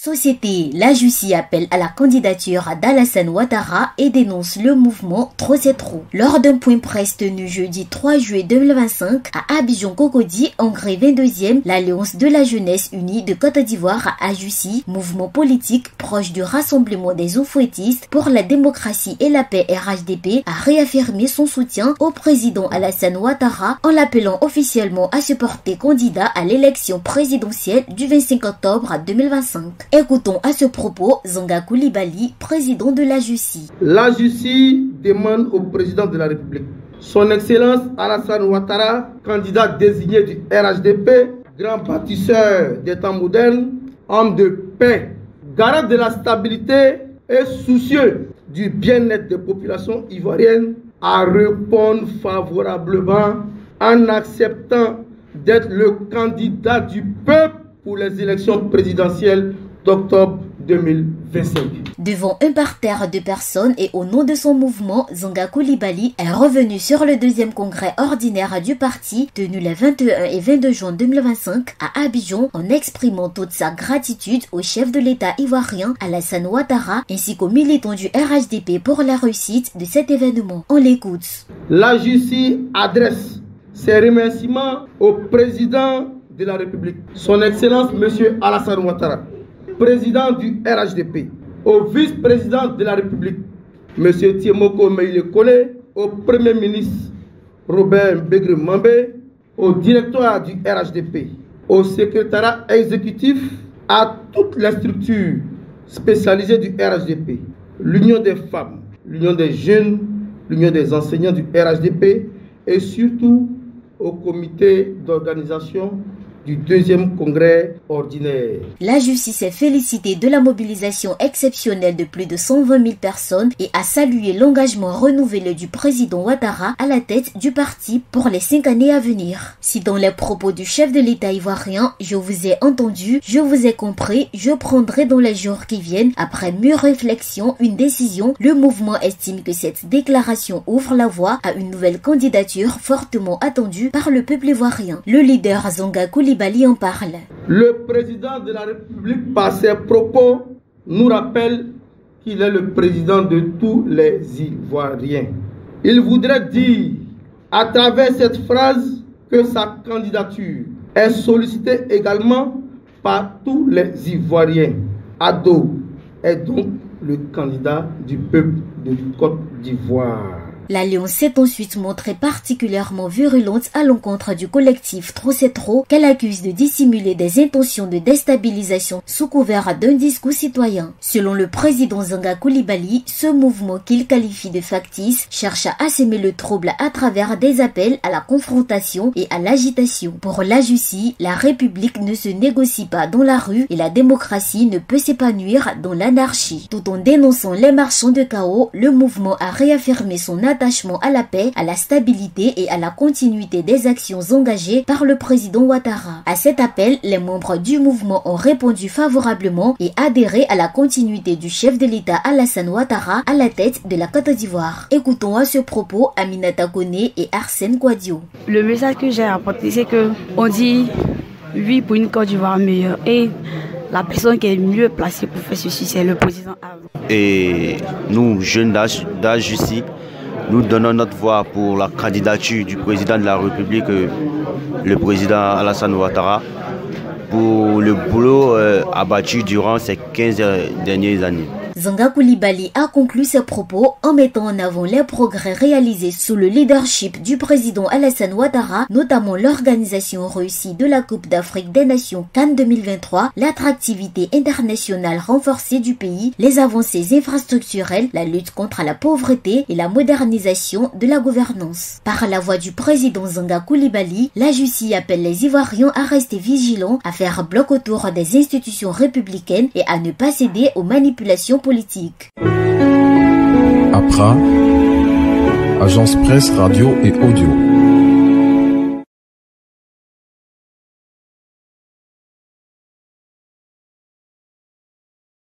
Société, la Jussie appelle à la candidature d'Alassane Ouattara et dénonce le mouvement Trop c'est trop. Lors d'un point presse tenu jeudi 3 juillet 2025 à Abidjan-Cocody, en gré 22e, l'Alliance de la Jeunesse Unie de Côte d'Ivoire à Jussie, mouvement politique proche du Rassemblement des Oufouettistes pour la démocratie et la paix RHDP, a réaffirmé son soutien au président Alassane Ouattara en l'appelant officiellement à se porter candidat à l'élection présidentielle du 25 octobre 2025. Écoutons à ce propos Zanga Coulibaly, président de la Jussie. La Jussie demande au président de la République, son Excellence Alassane Ouattara, candidat désigné du RHDP, grand bâtisseur des temps modernes, homme de paix, garant de la stabilité et soucieux du bien-être des populations ivoiriennes, à répondre favorablement en acceptant d'être le candidat du peuple pour les élections présidentielles d'octobre 2025. Devant un parterre de personnes et au nom de son mouvement, Zanga Coulibaly est revenu sur le deuxième congrès ordinaire du parti tenu les 21 et 22 juin 2025 à Abidjan en exprimant toute sa gratitude au chef de l'État ivoirien Alassane Ouattara ainsi qu'aux militants du RHDP pour la réussite de cet événement. On l'écoute. La Jussie adresse ses remerciements au président de la République, son Excellence M. Alassane Ouattara, président du RHDP, au vice-président de la République, M. Tiemoko Meïle Kone, au Premier ministre Robert Begre Mambé, au directoire du RHDP, au secrétariat exécutif, à toutes les structures spécialisées du RHDP, l'Union des femmes, l'Union des jeunes, l'Union des enseignants du RHDP et surtout au comité d'organisation du deuxième congrès ordinaire. La Jussie s'est félicitée de la mobilisation exceptionnelle de plus de 120 000 personnes et a salué l'engagement renouvelé du président Ouattara à la tête du parti pour les 5 années à venir. Si dans les propos du chef de l'État ivoirien, je vous ai entendu, je vous ai compris, je prendrai dans les jours qui viennent, après mûre réflexion, une décision, le mouvement estime que cette déclaration ouvre la voie à une nouvelle candidature fortement attendue par le peuple ivoirien. Le leader Zanga Coulibaly en parle. Le président de la République, par ses propos, nous rappelle qu'il est le président de tous les Ivoiriens. Il voudrait dire, à travers cette phrase, que sa candidature est sollicitée également par tous les Ivoiriens. Ado est donc le candidat du peuple de Côte d'Ivoire. L'Alliance s'est ensuite montrée particulièrement virulente à l'encontre du collectif Trop c'est trop, qu'elle accuse de dissimuler des intentions de déstabilisation sous couvert d'un discours citoyen. Selon le président Zanga Coulibaly, ce mouvement qu'il qualifie de factice cherche à semer le trouble à travers des appels à la confrontation et à l'agitation. Pour la Jussie, la République ne se négocie pas dans la rue et la démocratie ne peut s'épanouir dans l'anarchie. Tout en dénonçant les marchands de chaos, le mouvement a réaffirmé son attachement à la paix, à la stabilité et à la continuité des actions engagées par le président Ouattara. À cet appel, les membres du mouvement ont répondu favorablement et adhéré à la continuité du chef de l'État Alassane Ouattara à la tête de la Côte d'Ivoire. Écoutons à ce propos Aminata Kone et Arsène Kouadio. Le message que j'ai apporté, c'est que on dit oui pour une Côte d'Ivoire meilleure et la personne qui est mieux placée pour faire ceci, c'est le président. Et nous, jeunes d'âge Jussie, nous donnons notre voix pour la candidature du président de la République, le président Alassane Ouattara, pour le boulot abattu durant ces 15 dernières années. Zanga Coulibaly a conclu ses propos en mettant en avant les progrès réalisés sous le leadership du président Alassane Ouattara, notamment l'organisation réussie de la Coupe d'Afrique des Nations CAN 2023, l'attractivité internationale renforcée du pays, les avancées infrastructurelles, la lutte contre la pauvreté et la modernisation de la gouvernance. Par la voix du président Zanga Coulibaly, la Jussie appelle les Ivoiriens à rester vigilants, à faire bloc autour des institutions républicaines et à ne pas céder aux manipulations politique. APRA, agence presse, radio et audio.